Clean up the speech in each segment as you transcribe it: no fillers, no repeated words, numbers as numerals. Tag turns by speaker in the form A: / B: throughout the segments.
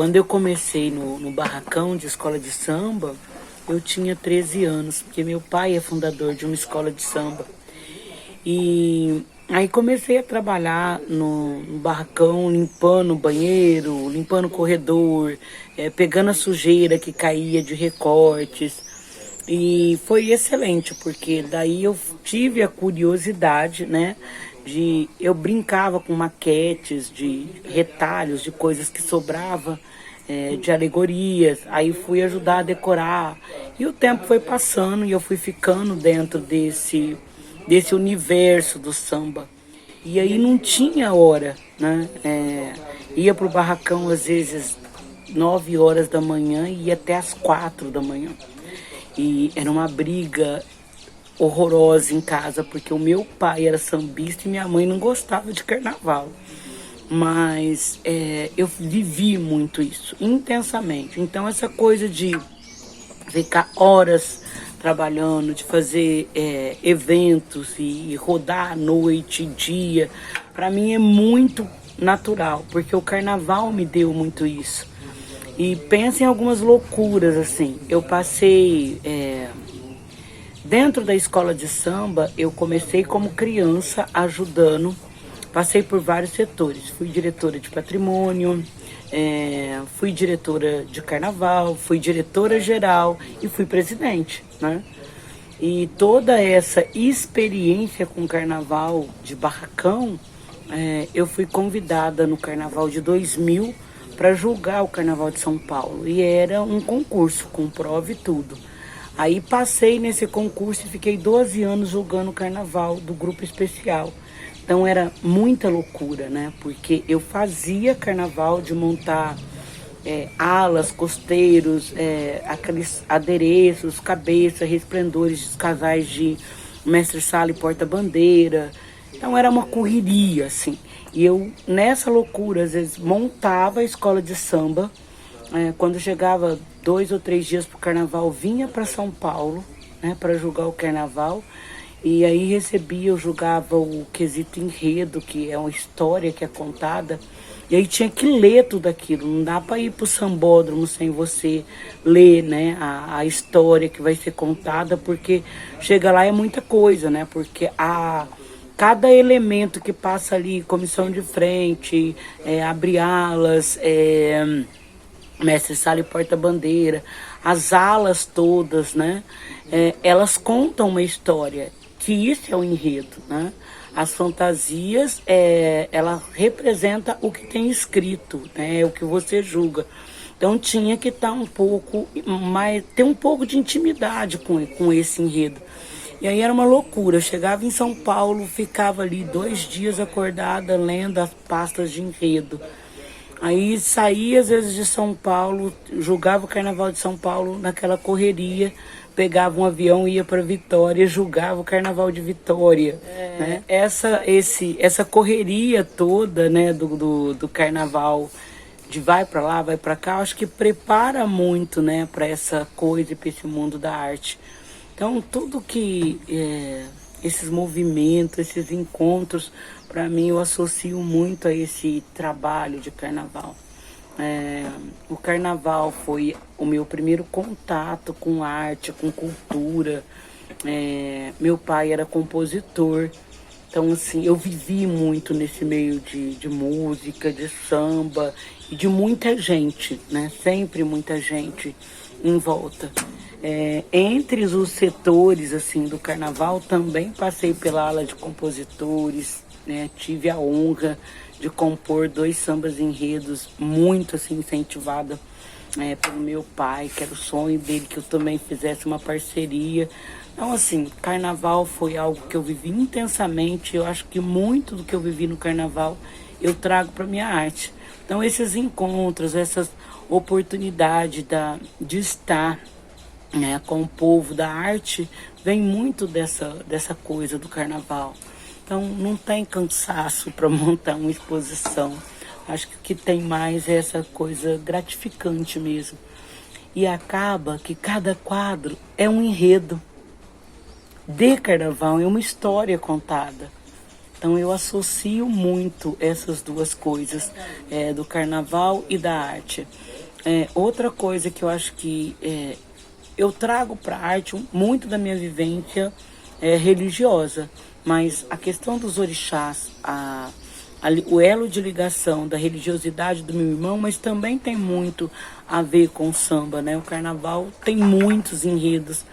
A: quando eu comecei no barracão de escola de samba, eu tinha 13 anos, porque meu pai é fundador de uma escola de samba. E aí comecei a trabalhar no barracão, limpando o banheiro, limpando o corredor, pegando a sujeira que caía de recortes. E foi excelente, porque daí eu tive a curiosidade, né? Eu brincava com maquetes de retalhos, de coisas que sobrava, de alegorias. Aí fui ajudar a decorar. E o tempo foi passando e eu fui ficando dentro desse universo do samba. E aí não tinha hora, né? Ia pro barracão às vezes 9 horas da manhã e ia até às 4 da manhã. E era uma briga horrorosa em casa, porque o meu pai era sambista e minha mãe não gostava de carnaval. Mas eu vivi muito isso, intensamente. Então essa coisa de ficar horas trabalhando, de fazer eventos e rodar à noite, dia, para mim é muito natural, porque o carnaval me deu muito isso. E pensa em algumas loucuras, assim. Eu passei dentro da escola de samba, eu comecei como criança ajudando, passei por vários setores. Fui diretora de patrimônio, fui diretora de carnaval, fui diretora geral e fui presidente, né? E toda essa experiência com carnaval de barracão, eu fui convidada no carnaval de 2000 para julgar o carnaval de São Paulo. E era um concurso com prova e tudo. Aí passei nesse concurso e fiquei 12 anos julgando o carnaval do grupo especial. Então era muita loucura, né? Porque eu fazia carnaval de montar alas, costeiros, aqueles adereços, cabeça, resplendores dos casais de mestre-sala e porta-bandeira. Então era uma correria, assim. E eu, nessa loucura, às vezes montava a escola de samba. Quando chegava 2 ou 3 dias pro carnaval, vinha para São Paulo, né, para julgar o carnaval. E aí eu julgava o quesito enredo, que é uma história que é contada. E aí tinha que ler tudo aquilo. Não dá para ir pro sambódromo sem você ler, né, a história que vai ser contada, porque chega lá é muita coisa, né? Porque cada elemento que passa ali, comissão de frente, abre alas, mestre-sala e porta-bandeira, as alas todas, né? Elas contam uma história, que isso é o enredo, né? As fantasias, ela representa o que tem escrito, né? O que você julga. Então tinha que estar um pouco mais, ter um pouco de intimidade com esse enredo. E aí era uma loucura. Eu chegava em São Paulo, ficava ali 2 dias acordada lendo as pastas de enredo. Aí saía às vezes de São Paulo, julgava o Carnaval de São Paulo naquela correria, pegava um avião, ia para Vitória, julgava o Carnaval de Vitória. Né? Essa correria toda, né, do Carnaval, de vai para lá, vai para cá, acho que prepara muito, né, para essa coisa e para esse mundo da arte. Então, tudo que esses movimentos, esses encontros, para mim eu associo muito a esse trabalho de carnaval. O carnaval foi o meu primeiro contato com arte, com cultura. Meu pai era compositor, então assim, eu vivi muito nesse meio de música, de samba e de muita gente, né? Sempre muita gente em volta. Entre os setores assim do carnaval, também passei pela ala de compositores, né? Tive a honra de compor 2 sambas enredos, muito assim incentivada pelo meu pai, que era o sonho dele que eu também fizesse uma parceria. Então assim, carnaval foi algo que eu vivi intensamente. Eu acho que muito do que eu vivi no carnaval eu trago para minha arte. Então esses encontros, essas oportunidades de estar, né, com o povo da arte, vem muito dessa coisa do carnaval. Então não tem cansaço para montar uma exposição. Acho que o que tem mais é essa coisa gratificante mesmo. E acaba que cada quadro é um enredo de carnaval, é uma história contada. Então eu associo muito essas duas coisas, do carnaval e da arte. Outra coisa que eu acho que eu trago para a arte muito da minha vivência religiosa, mas a questão dos orixás, o elo de ligação da religiosidade do meu irmão, mas também tem muito a ver com o samba, né? O carnaval tem muitos enredos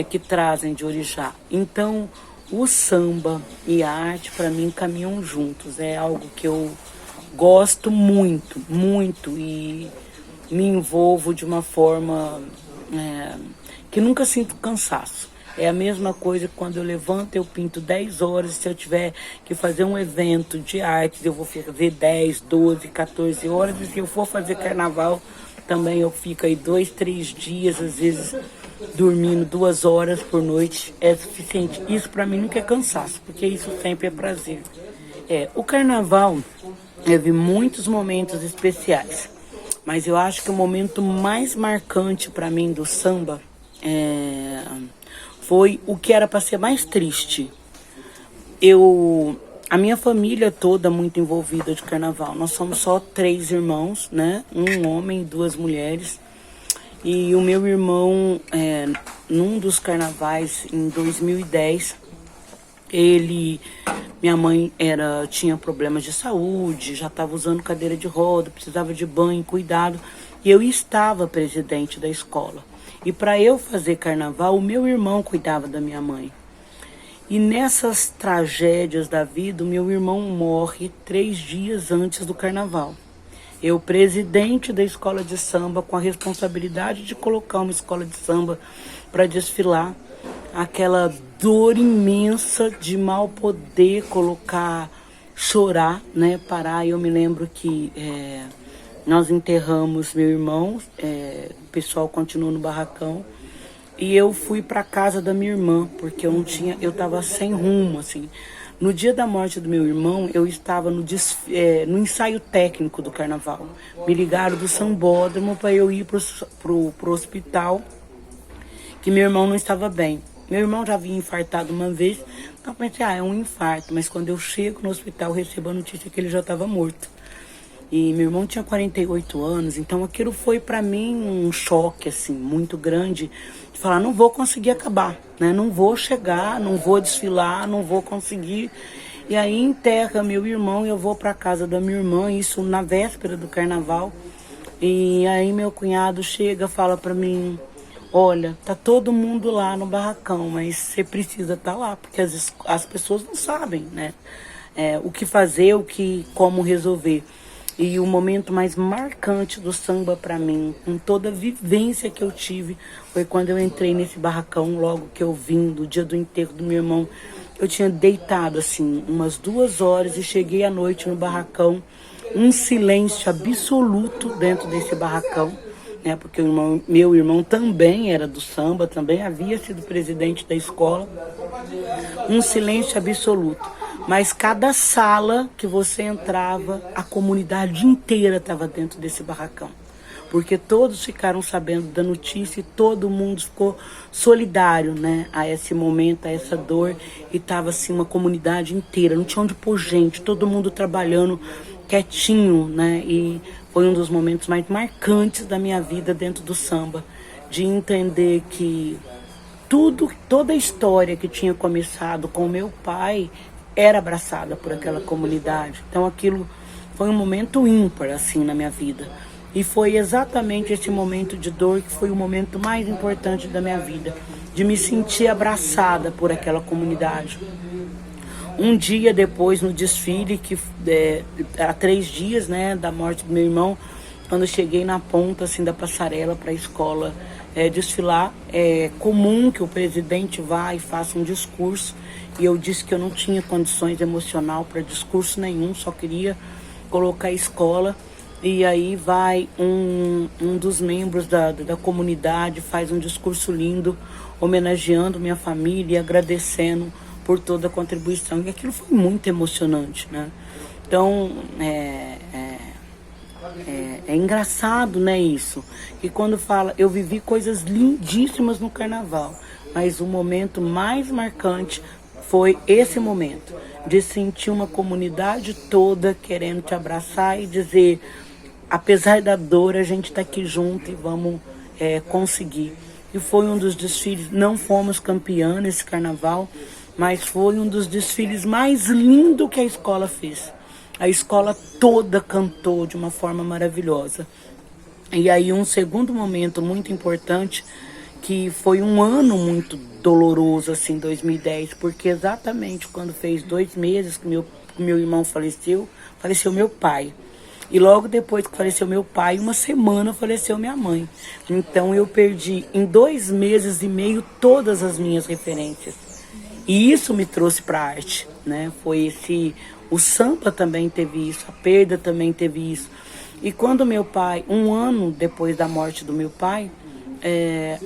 A: que trazem de orixá. Então, o samba e a arte, para mim, caminham juntos. É algo que eu gosto muito, muito, e me envolvo de uma forma que nunca sinto cansaço. É a mesma coisa que quando eu levanto, eu pinto 10 horas. Se eu tiver que fazer um evento de artes, eu vou fazer 10, 12, 14 horas. E se eu for fazer carnaval, também eu fico aí 2, 3 dias, às vezes dormindo 2 horas por noite. É suficiente. Isso para mim nunca é cansaço, porque isso sempre é prazer. O carnaval teve muitos momentos especiais, mas eu acho que o momento mais marcante para mim do samba foi o que era para ser mais triste. A minha família toda muito envolvida de carnaval. Nós somos só 3 irmãos, né? Um homem e 2 mulheres. E o meu irmão, num dos carnavais, em 2010, minha mãe tinha problemas de saúde, já estava usando cadeira de roda, precisava de banho, cuidado. E eu estava presidente da escola. E para eu fazer carnaval, o meu irmão cuidava da minha mãe. E nessas tragédias da vida, o meu irmão morre 3 dias antes do carnaval. Eu, presidente da escola de samba, com a responsabilidade de colocar uma escola de samba para desfilar, aquela dor imensa de mal poder colocar, chorar, né, parar. Eu me lembro que nós enterramos meu irmão, o pessoal continuou no barracão, e eu fui para casa da minha irmã, porque eu estava sem rumo, assim. No dia da morte do meu irmão, eu estava no ensaio técnico do carnaval. Me ligaram do Sambódromo para eu ir pro hospital, que meu irmão não estava bem. Meu irmão já havia infartado uma vez, então eu pensei, é um infarto. Mas quando eu chego no hospital, eu recebo a notícia que ele já estava morto. E meu irmão tinha 48 anos, então aquilo foi para mim um choque, assim, muito grande, de falar, não vou conseguir acabar, né? Não vou chegar, não vou desfilar, não vou conseguir. E aí enterra meu irmão e eu vou para casa da minha irmã, isso na véspera do carnaval. E aí meu cunhado chega, fala para mim, olha, tá todo mundo lá no barracão, mas você precisa estar lá, porque as pessoas não sabem, né? O que fazer, como resolver. E o momento mais marcante do samba para mim, com toda a vivência que eu tive, foi quando eu entrei nesse barracão, logo que eu vim, do dia do enterro do meu irmão. Eu tinha deitado, assim, umas 2 horas e cheguei à noite no barracão, um silêncio absoluto dentro desse barracão, né? Porque meu irmão também era do samba, também havia sido presidente da escola. Um silêncio absoluto. Mas cada sala que você entrava, a comunidade inteira estava dentro desse barracão. Porque todos ficaram sabendo da notícia e todo mundo ficou solidário, né, a esse momento, a essa dor. E estava assim uma comunidade inteira, não tinha onde pôr gente, todo mundo trabalhando quietinho, né? E foi um dos momentos mais marcantes da minha vida dentro do samba. De entender que toda a história que tinha começado com meu pai era abraçada por aquela comunidade. Então aquilo foi um momento ímpar, assim, na minha vida. E foi exatamente esse momento de dor que foi o momento mais importante da minha vida, de me sentir abraçada por aquela comunidade. Um dia depois, no desfile, que há 3 dias, né, da morte do meu irmão, quando eu cheguei na ponta, assim, da passarela para a escola desfilar, é comum que o presidente vá e faça um discurso. E eu disse que eu não tinha condições emocional para discurso nenhum, só queria colocar a escola. E aí vai um dos membros da comunidade, faz um discurso lindo, homenageando minha família e agradecendo por toda a contribuição. E aquilo foi muito emocionante, né? Então, é engraçado, né, isso? Que quando fala, eu vivi coisas lindíssimas no carnaval, mas o momento mais marcante foi esse momento, de sentir uma comunidade toda querendo te abraçar e dizer, apesar da dor, a gente está aqui junto e vamos conseguir. E foi um dos desfiles, não fomos campeã nesse carnaval, mas foi um dos desfiles mais lindos que a escola fez. A escola toda cantou de uma forma maravilhosa. E aí um segundo momento muito importante, que foi um ano muito doloroso, assim, 2010, porque exatamente quando fez 2 meses que meu irmão faleceu meu pai. E logo depois que faleceu meu pai, 1 semana faleceu minha mãe. Então eu perdi em 2 meses e meio todas as minhas referências. E isso me trouxe para a arte, né? O samba também teve isso, a perda também teve isso. E quando meu pai, 1 ano depois da morte do meu pai,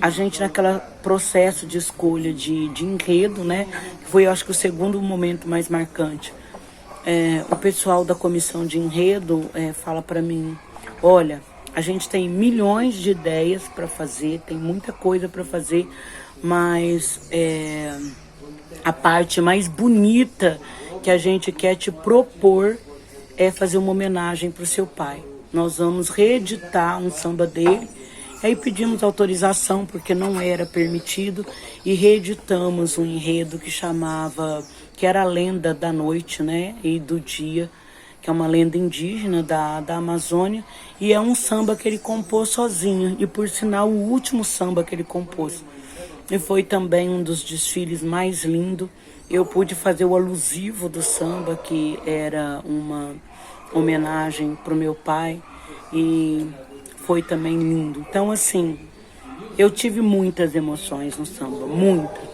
A: a gente naquele processo de escolha de enredo, né? Foi, eu acho que o segundo momento mais marcante. O pessoal da comissão de enredo fala para mim, olha, a gente tem milhões de ideias para fazer, tem muita coisa para fazer, mas a parte mais bonita que a gente quer te propor é fazer uma homenagem para o seu pai. Nós vamos reeditar um samba dele. Aí pedimos autorização porque não era permitido e reeditamos um enredo que era a lenda da noite, né, e do dia, que é uma lenda indígena da Amazônia, e é um samba que ele compôs sozinho, e por sinal o último samba que ele compôs. E foi também um dos desfiles mais lindos. Eu pude fazer o alusivo do samba, que era uma homenagem para o meu pai, e foi também lindo. Então, assim, eu tive muitas emoções no samba,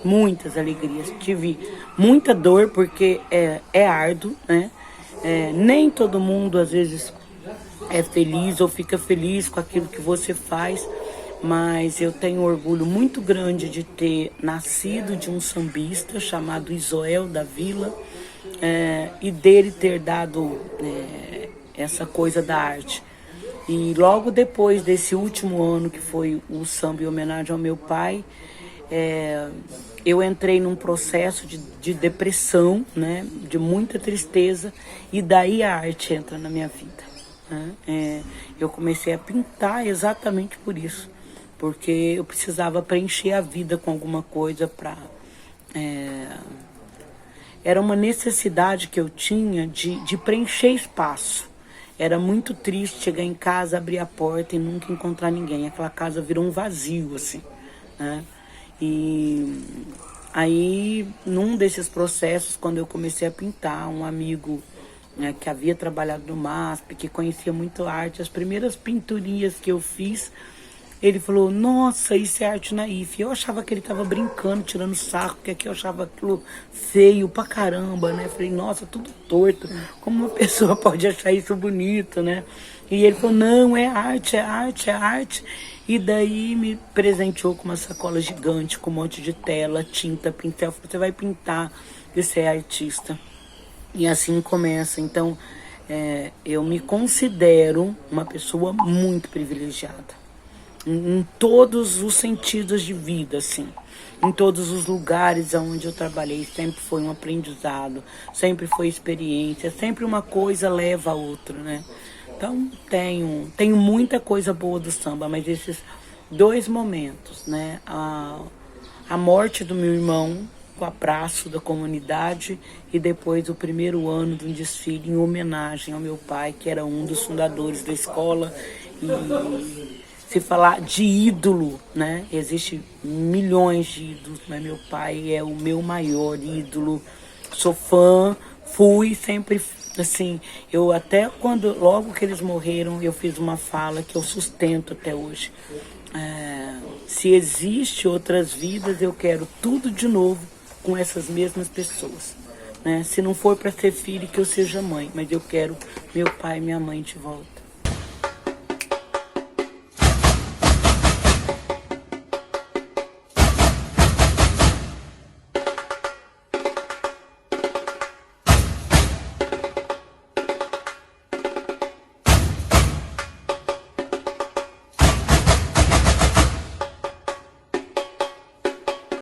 A: muitas alegrias. Tive muita dor, porque é árduo, né? Nem todo mundo, às vezes, é feliz ou fica feliz com aquilo que você faz, mas eu tenho orgulho muito grande de ter nascido de um sambista chamado Isoel da Vila, e dele ter dado essa coisa da arte. E logo depois desse último ano, que foi o samba em homenagem ao meu pai, eu entrei num processo de depressão, né, de muita tristeza, e daí a arte entra na minha vida, né? Eu comecei a pintar exatamente por isso, porque eu precisava preencher a vida com alguma coisa era uma necessidade que eu tinha de preencher espaço. Era muito triste chegar em casa, abrir a porta e nunca encontrar ninguém. Aquela casa virou um vazio, assim, né? E aí, num desses processos, quando eu comecei a pintar, um amigo, né, que havia trabalhado no MASP, que conhecia muito arte, as primeiras pinturinhas que eu fiz, ele falou, nossa, isso é arte naif. Eu achava que ele estava brincando, tirando sarro, porque aqui eu achava aquilo feio pra caramba, né? Falei, nossa, tudo torto. Como uma pessoa pode achar isso bonito, né? E ele falou, não, é arte, é arte, é arte. E daí me presenteou com uma sacola gigante, com um monte de tela, tinta, pincel. Você vai pintar, você é artista. E assim começa. Então, eu me considero uma pessoa muito privilegiada. Em todos os sentidos de vida, assim. Em todos os lugares onde eu trabalhei, sempre foi um aprendizado, sempre foi experiência, sempre uma coisa leva a outra, né? Então, tenho muita coisa boa do samba, mas esses 2 momentos, né? A morte do meu irmão, com o abraço da comunidade, e depois o primeiro ano de um desfile em homenagem ao meu pai, que era um dos fundadores da escola. E se falar de ídolo, né? Existem milhões de ídolos, mas meu pai é o meu maior ídolo. Sou fã, fui sempre, assim, eu até logo que eles morreram, eu fiz uma fala que eu sustento até hoje. Se existe outras vidas, eu quero tudo de novo com essas mesmas pessoas, né? Se não for para ser filho, que eu seja mãe, mas eu quero meu pai e minha mãe de volta.